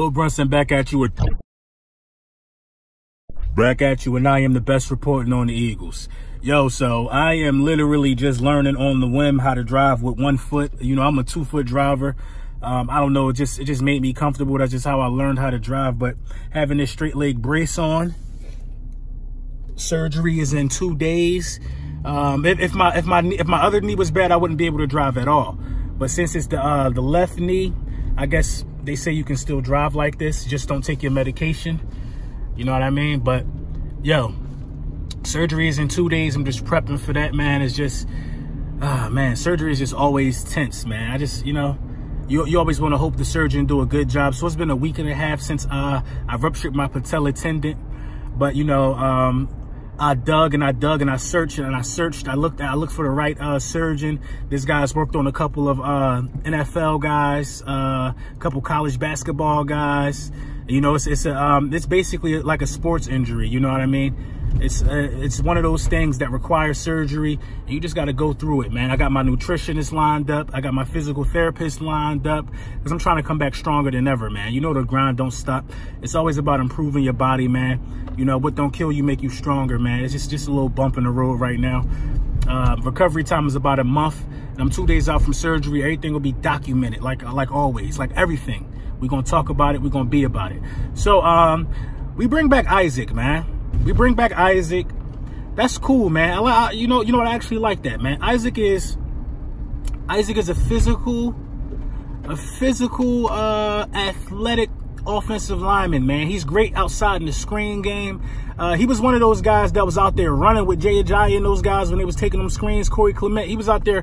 Joe Brunson back at you, and I am the best reporting on the Eagles. Yo, so I am literally just learning on the whim how to drive with 1 foot. You know, I'm a 2-foot driver. I don't know, it just made me comfortable. That's just how I learned how to drive. But having this straight leg brace on, surgery is in 2 days. If my other knee was bad, I wouldn't be able to drive at all. But since it's the left knee, I guess they say you can still drive like this. Just don't take your medication. You know what I mean? But yo, surgery is in 2 days. I'm just prepping for that, man. It's just, man, surgery is just always tense, man. I just, you know, you always want to hope the surgeon do a good job. So it's been a week and a half since I ruptured my patella tendon. But, you know, I dug and I searched and I searched. I looked for the right surgeon. This guy's worked on a couple of NFL guys, a couple college basketball guys. You know, it's basically like a sports injury. You know what I mean? It's one of those things that requires surgery, and you just got to go through it, man. I got my nutritionist lined up. I got my physical therapist lined up because I'm trying to come back stronger than ever, man. You know, the grind don't stop. It's always about improving your body, man. You know, what don't kill you make you stronger, man. It's just a little bump in the road right now. Recovery time is about a month, and I'm 2 days out from surgery. Everything will be documented, like always, like everything. We're going to talk about it. We're going to be about it. So we bring back Issac, man. We bring back Issac. That's cool, man. You know what? I actually like that, man. Issac is a physical, athletic offensive lineman, man. He's great outside in the screen game. He was one of those guys that was out there running with Jay Ajayi and those guys when they was taking them screens. Corey Clement, he was out there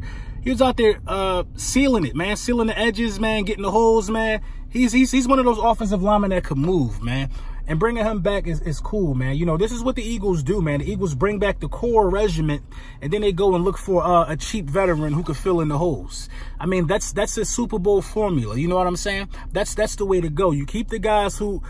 sealing it, man, sealing the edges, man, getting the holes, man. He's one of those offensive linemen that could move, man. And bringing him back is cool, man. You know, this is what the Eagles do, man. The Eagles bring back the core regiment, and then they go and look for a cheap veteran who could fill in the holes. I mean, that's a Super Bowl formula. You know what I'm saying? That's the way to go. You keep the guys who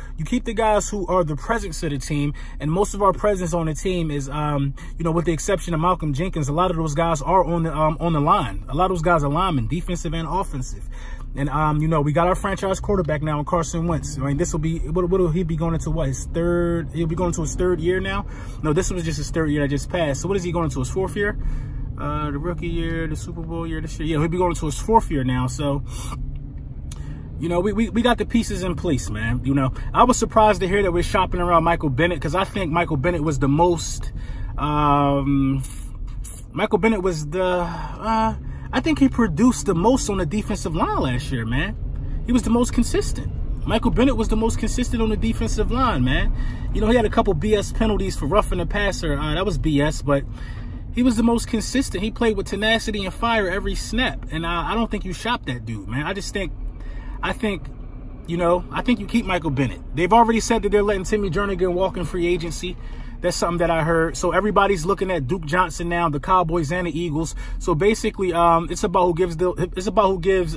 are the presence of the team, and most of our presence on the team is, you know, with the exception of Malcolm Jenkins, a lot of those guys are on the line. A lot of those guys are linemen, defensive and offensive. And, you know, we got our franchise quarterback now in Carson Wentz. I mean, this will be, what will he be going into what, his third, he'll be going into his 3rd year now? No, this was just his 3rd year that just passed. So what is he going into, his 4th year? The rookie year, the Super Bowl year this year. Yeah, he'll be going into his 4th year now. So, you know, we got the pieces in place, man. You know, I was surprised to hear that we're shopping around Micheal Bennett, because I think Micheal Bennett was the most, I think he produced the most on the defensive line last year, man. He was the most consistent. Micheal Bennett was the most consistent on the defensive line, man. You know, he had a couple BS penalties for roughing the passer. That was BS, but he was the most consistent. He played with tenacity and fire every snap. And I don't think you shop that dude, man. I think you keep Micheal Bennett. They've already said that they're letting Timmy Jernigan walk in free agency. That's something that I heard. So everybody's looking at Duke Johnson now, the Cowboys and the Eagles. So basically, it's about who gives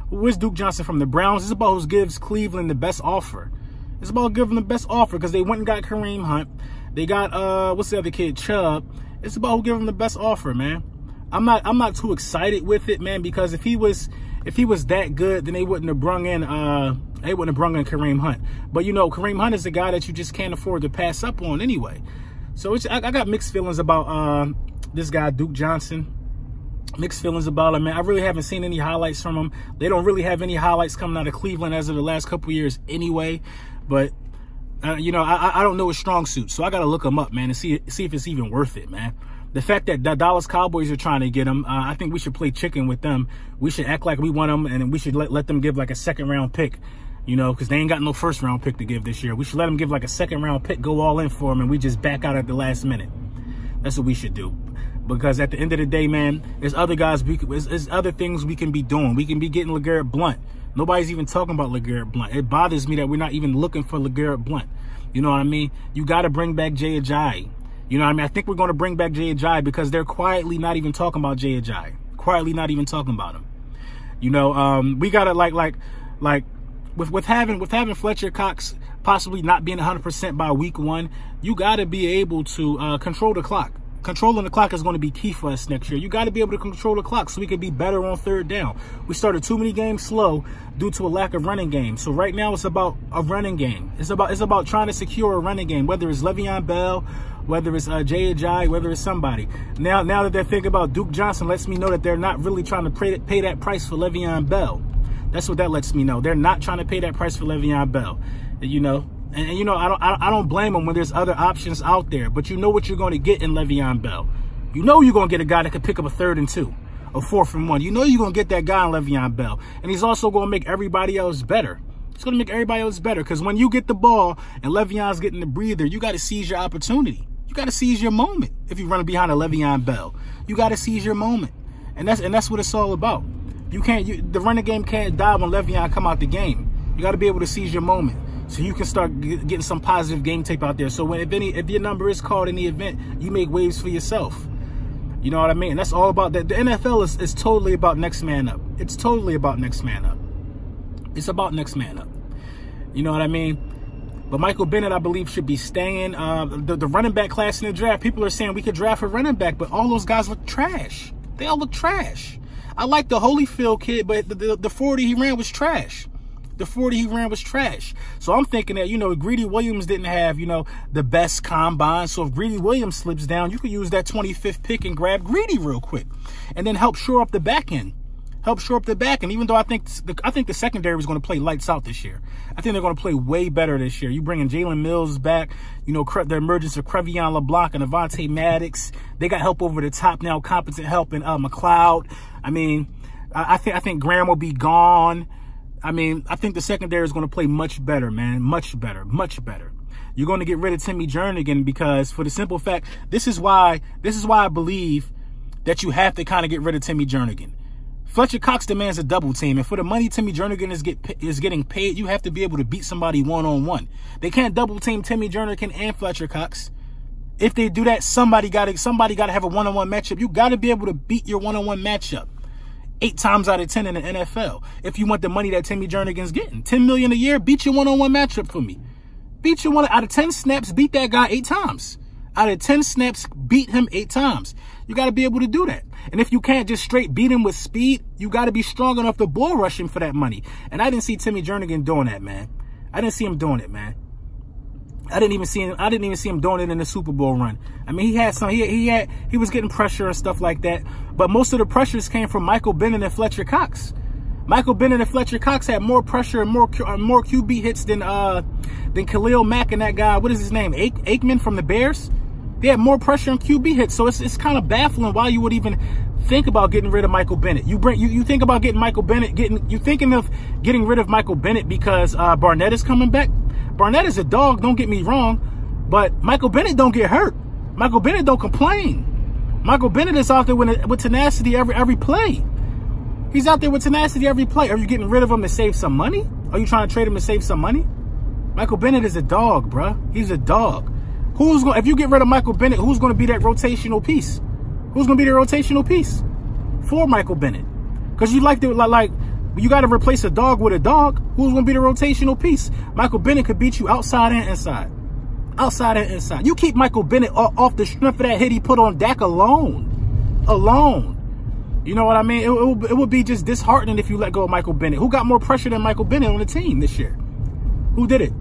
where's Duke Johnson from, the Browns? It's about who gives Cleveland the best offer. It's about giving the best offer, because they went and got Kareem Hunt. They got what's the other kid, Chubb. It's about who giving the best offer, man. I'm not too excited with it, man, because if he was that good, then they wouldn't have brung in Kareem Hunt. But you know, Kareem Hunt is a guy that you just can't afford to pass up on anyway. So I got mixed feelings about this guy Duke Johnson. Mixed feelings about him, man. I really haven't seen any highlights from him. They don't really have any highlights coming out of Cleveland as of the last couple of years anyway. But you know, I don't know his strong suit, so I got to look him up, man, and see if it's even worth it, man. The fact that the Dallas Cowboys are trying to get him, I think we should play chicken with them. We should act like we want him, and we should let them give like a 2nd-round pick, you know, because they ain't got no 1st-round pick to give this year. We should let them give like a 2nd-round pick, go all in for him, and we just back out at the last minute. That's what we should do. Because at the end of the day, man, there's other guys, there's other things we can be doing. We can be getting LeGarrette Blount. Nobody's even talking about LeGarrette Blount. It bothers me that we're not even looking for LeGarrette Blount. You know what I mean? You got to bring back Jay Ajayi. You know what I mean? I think we're going to bring back Jay Ajayi because they're quietly not even talking about Jay Ajayi. Quietly not even talking about him. You know, we got to like with having Fletcher Cox possibly not being 100% by week 1, you got to be able to control the clock. Controlling the clock is going to be key for us next year. You got to be able to control the clock so we can be better on third down. We started too many games slow due to a lack of running game. So right now it's about a running game. It's about trying to secure a running game, whether it's Le'Veon Bell, whether it's Jay Ajayi, whether it's somebody. Now that they're thinking about Duke Johnson, lets me know that they're not really trying to pay that price for Le'Veon Bell. That's what that lets me know. They're not trying to pay that price for Le'Veon Bell, you know. And you know, I don't blame them when there's other options out there. But you know what you're going to get in Le'Veon Bell. You know you're going to get a guy that can pick up a 3rd and 2, a 4th and 1. You know you're going to get that guy in Le'Veon Bell. And he's also going to make everybody else better. It's going to make everybody else better. Because when you get the ball and Le'Veon's getting the breather, you got to seize your opportunity. You got to seize your moment. If you run behind a Le'Veon Bell, you got to seize your moment. And that's what it's all about. The running game can't die when Le'Veon come out the game. You got to be able to seize your moment, so you can start getting some positive game tape out there. So if your number is called in the event, you make waves for yourself. You know what I mean? And that's all about that. The NFL is totally about next man up. It's totally about next man up. It's about next man up. You know what I mean? But Micheal Bennett, I believe, should be staying. The running back class in the draft, people are saying we could draft a running back, but all those guys look trash. They all look trash. I like the Holyfield kid, but the 40 he ran was trash. The 40 he ran was trash. So I'm thinking that, you know, Greedy Williams didn't have, you know, the best combine. So if Greedy Williams slips down, you could use that 25th pick and grab Greedy real quick. And then help shore up the back end. Help shore up the back end. Even though I think the secondary was going to play lights out this year. I think they're going to play way better this year. You bringing Jalen Mills back, you know, the emergence of Crevion LeBlanc and Avonte Maddox. They got help over the top now, competent help in McLeod. I mean, I think Graham will be gone. I mean, I think the secondary is going to play much better, man. Much better. Much better. You're going to get rid of Timmy Jernigan because, for the simple fact, this is why I believe that you have to kind of get rid of Timmy Jernigan. Fletcher Cox demands a double team, and for the money Timmy Jernigan is getting paid, you have to be able to beat somebody one-on-one. They can't double team Timmy Jernigan and Fletcher Cox. If they do that, somebody got to have a one-on-one matchup. You got to be able to beat your one-on-one matchup 8 times out of 10 in the NFL. If you want the money that Timmy Jernigan's getting, $10 million a year, beat your one-on-one matchup for me. Beat your out of 10 snaps, beat that guy 8 times. Out of 10 snaps, beat him 8 times. You got to be able to do that. And if you can't just straight beat him with speed, you got to be strong enough to bull rush him for that money. And I didn't see Timmy Jernigan doing that, man. I didn't see him doing it, man. I didn't even see him doing it in the Super Bowl run. I mean, he had some. He was getting pressure and stuff like that. But most of the pressures came from Micheal Bennett and Fletcher Cox. Micheal Bennett and Fletcher Cox had more pressure and more QB hits than Khalil Mack and that guy. What is his name? Aikman from the Bears. They had more pressure and QB hits. So it's kind of baffling why you would even think about getting rid of Micheal Bennett. You think about getting Micheal Bennett. You thinking of getting rid of Micheal Bennett because Barnett is coming back. Barnett is a dog, don't get me wrong, but Micheal Bennett don't get hurt. Micheal Bennett don't complain. Micheal Bennett is out there with tenacity every play. He's out there with tenacity every play. Are you getting rid of him to save some money? Are you trying to trade him to save some money? Micheal Bennett is a dog, bruh. He's a dog. If you get rid of Micheal Bennett, who's going to be that rotational piece? Who's going to be the rotational piece for Micheal Bennett? Because you you got to replace a dog with a dog. Who's going to be the rotational piece? Micheal Bennett could beat you outside and inside. Outside and inside. You keep Micheal Bennett off the strength of that hit he put on Dak alone. Alone. You know what I mean? It would be just disheartening if you let go of Micheal Bennett. Who got more pressure than Micheal Bennett on the team this year? Who did it?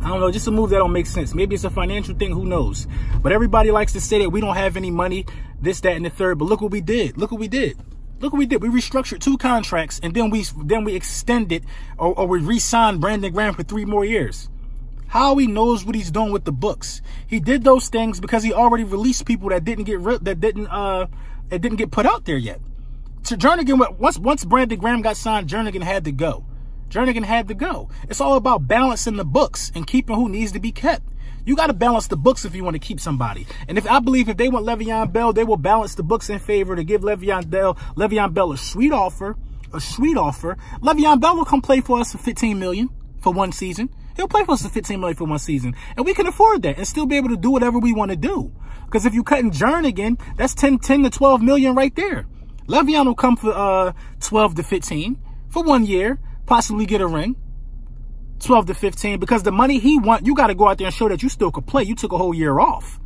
I don't know. Just a move that don't make sense. Maybe it's a financial thing. Who knows? But everybody likes to say that we don't have any money, this, that, and the third. But look what we did. Look what we did. Look what we did. We restructured 2 contracts, and then we extended or we re-signed Brandon Graham for 3 more years. Howie knows what he's doing with the books. He did those things because he already released people that didn't get put out there yet. So Jernigan, once Brandon Graham got signed, Jernigan had to go. Jernigan had to go. It's all about balancing the books and keeping who needs to be kept. You got to balance the books if you want to keep somebody. And I believe if they want Le'Veon Bell, they will balance the books in favor to give Le'Veon Bell a sweet offer. A sweet offer. Le'Veon Bell will come play for us for $15 million for 1 season. He'll play for us for $15 million for 1 season. And we can afford that and still be able to do whatever we want to do. Because if you cut in Jernigan, that's 10 to $12 million right there. Le'Veon will come for 12 to 15 for 1 year, possibly get a ring. 12 to 15, because the money he want, you got to go out there and show that you still could play. You took a whole year off.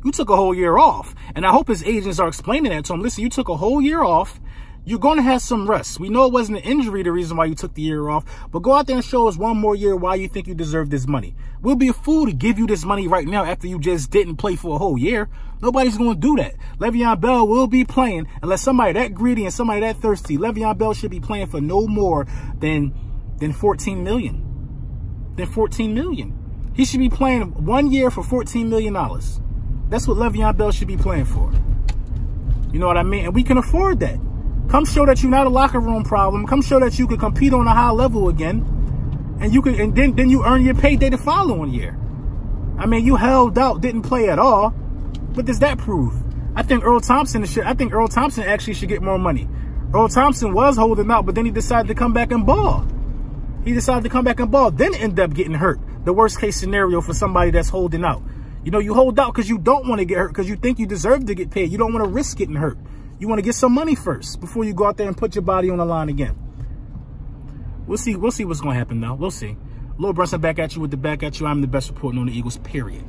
You took a whole year off. And I hope his agents are explaining that to him. Listen, you took a whole year off. You're going to have some rest. We know it wasn't an injury, the reason why you took the year off. But go out there and show us one more year why you think you deserve this money. We'll be a fool to give you this money right now after you just didn't play for a whole year. Nobody's going to do that. Le'Veon Bell will be playing, unless somebody that greedy and somebody that thirsty. Le'Veon Bell should be playing for no more than $14 million. $14 million. He should be playing 1 year for $14 million. That's what Le'Veon Bell should be playing for. You know what I mean? And we can afford that. Come show that you're not a locker room problem. Come show that you can compete on a high level again. And you can, and then you earn your payday the following year. I mean, you held out, didn't play at all. What does that prove? I think Earl Thompson actually should get more money. Earl Thompson was holding out, but then he decided to come back and ball. He decided to come back and ball, then end up getting hurt. The worst case scenario for somebody that's holding out. You know, you hold out because you don't want to get hurt, because you think you deserve to get paid. You don't want to risk getting hurt. You want to get some money first before you go out there and put your body on the line again. We'll see what's going to happen now. We'll see. Lord Brunson back at you with the back at you. I'm the best reporting on the Eagles, period.